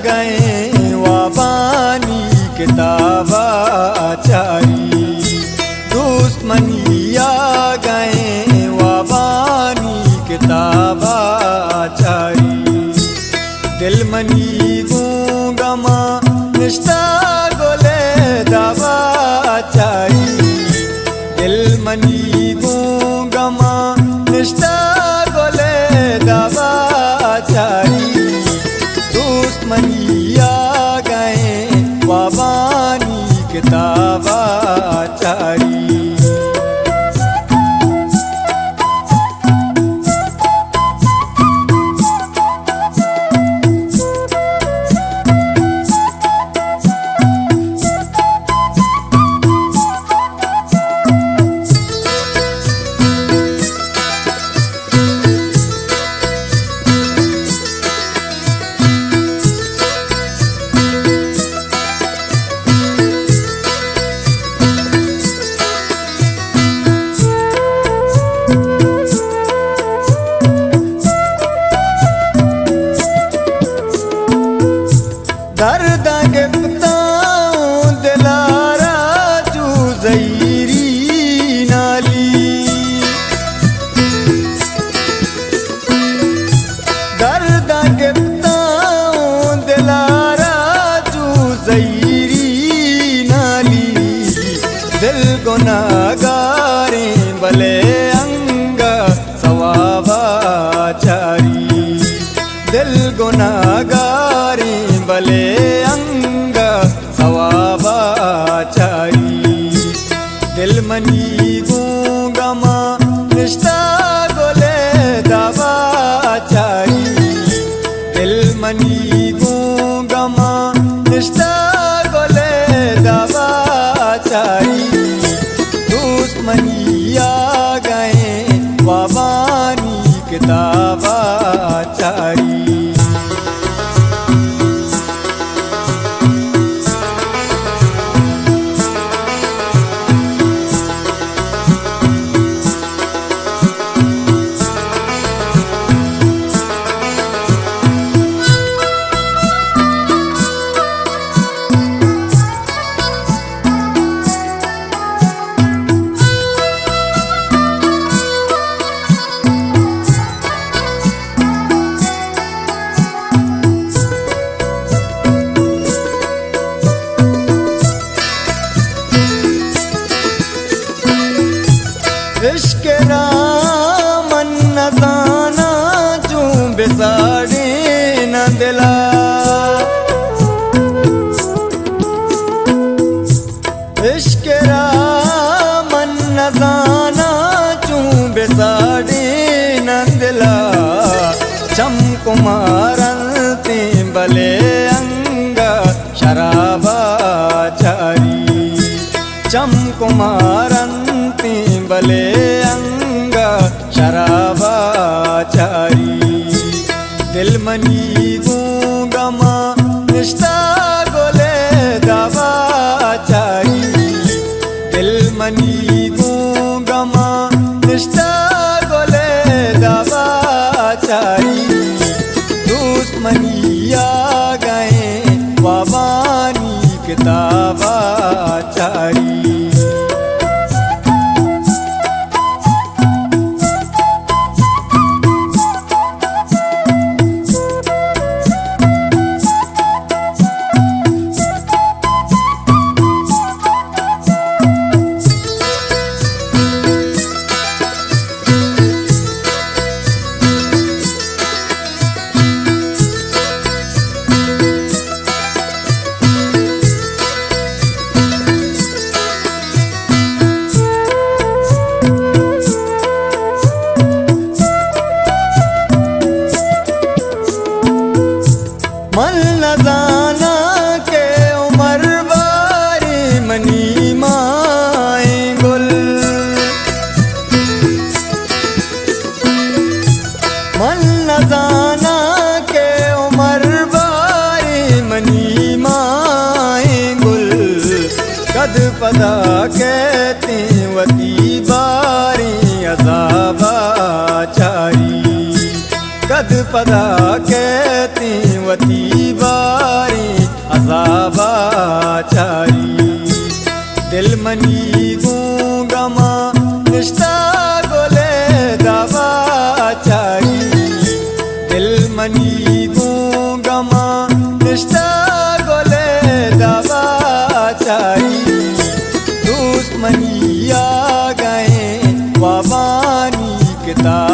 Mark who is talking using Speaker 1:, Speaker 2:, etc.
Speaker 1: गए वाबानी किताबाचारी दुश्मनिया गए वाबानी किताबाचारी दिल मनी गूंगमा निष्ठा गोले दावाचारी दिल मनी गूंगमा निष्ठा गोले दावाचारी दुश्मनिया गए वाबानी किताबाचारी दर्द गिफ्ताऊं दिलारा जू ज़हीरी नाली दर्द गिफ्ताऊं दिलारा जू ज़हीरी नाली दिल गुनाहगारे भले अंग सवाबाचारी दिल गुनाहगारे भले अंग सवाबाचारी दिल मनी गूंगमा निष्ठा गोले दावाचारी दिल मनी गूंगमा निष्ठा गोले दावाचारी दुश्मनिया गए वाबानी किताबाचारी इश्क रामन न जाना जूं बिसाड़े न दिला इश्क रामन न जाना जूं बिसाड़े न दिला चमकुमारन ते भले अंग शराबाचारी चमकुमारन भले अंग शराबाचारी दिल मनी गूंगमा निष्ठा गोले दावाचारी दिल मनी गूंगमा निष्ठा गोले दावाचारी दुश्मनिया गए वाबानी किताबाचारी मन न जाना के उमर बारी मनी माए गुल मन न जाना के उमर बारी मनी माए गुल कद पदा कहते वती बारी अज़ाबाचारी कद पदा कहती वती बारी अजाबाचारी दिल मनी गूंगमा निष्ठा गोले दावाचारी दिल मनी गूंगमा निष्ठा गोले दावाचारी दुश्मनी आ गए वाबानी किताब